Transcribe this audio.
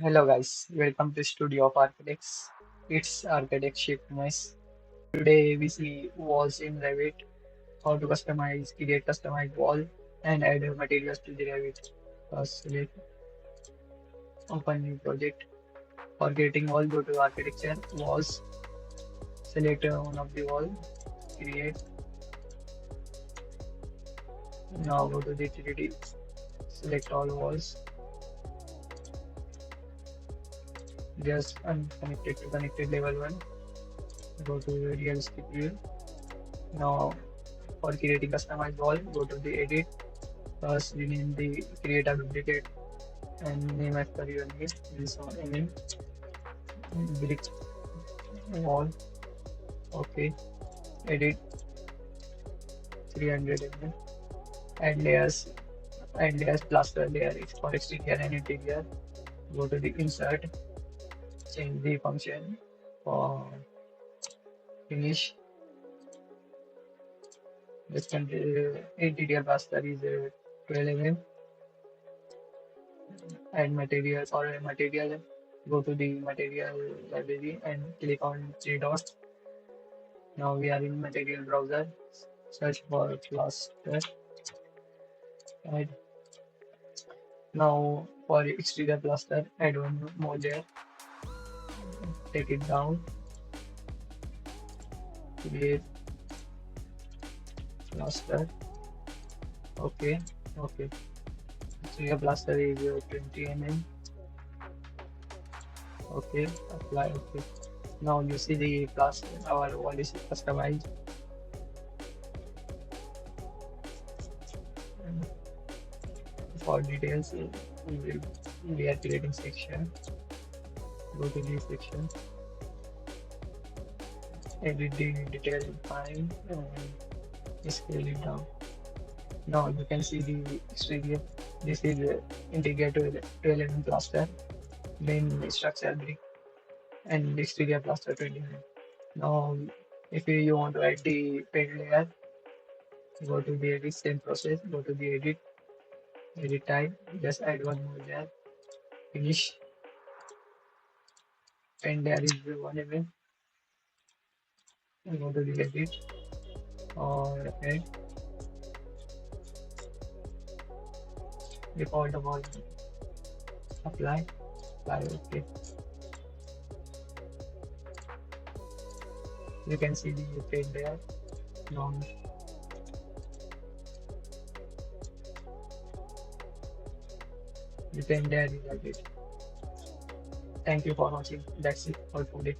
Hello guys, welcome to Studio of Architects. It's Architectship Mess. Today we see walls in Revit, how to customize, create customized wall, and add materials to the Revit. First, select open new project. For creating wall, go to architecture, walls, select one of the wall, create. Now go to the 3D, select all walls, just unconnected to connected level 1. Go to realistic view. Now for creating customized wall, go to the edit. First, rename the create a duplicate and name as per your name. This one, name brick wall. Okay. Edit 300 mm. Add layers. Add layers plaster layer. It's for exterior and interior. Go to the insert. Change the function for finish. This interior plaster is 12 mm. Add material for a material. Go to the material library and click on three dots. Now we are in material browser. Search for plaster. Add. Now for exterior plaster, add one more layer. Take it down. Create plaster. Okay. Okay. Exterior plaster is 20 mm. Okay. Apply. Okay. Now you see the plaster. Our wall is customized. For details, we are creating section. Go to the section. Edit the detail fine and scale it down. Now you can see the exterior. This is interior 12 mm plaster, main structure brick, and exterior plaster 20 mm. Now, if you want to add the paint layer, go to the edit, same process, go to the edit type, just add one more layer, finish, paint layer is 1 mm, go to the edit or add default wall, apply, okay. You can see the paint layer. Now the paint layer is like it. Thank you for watching. That's it for today.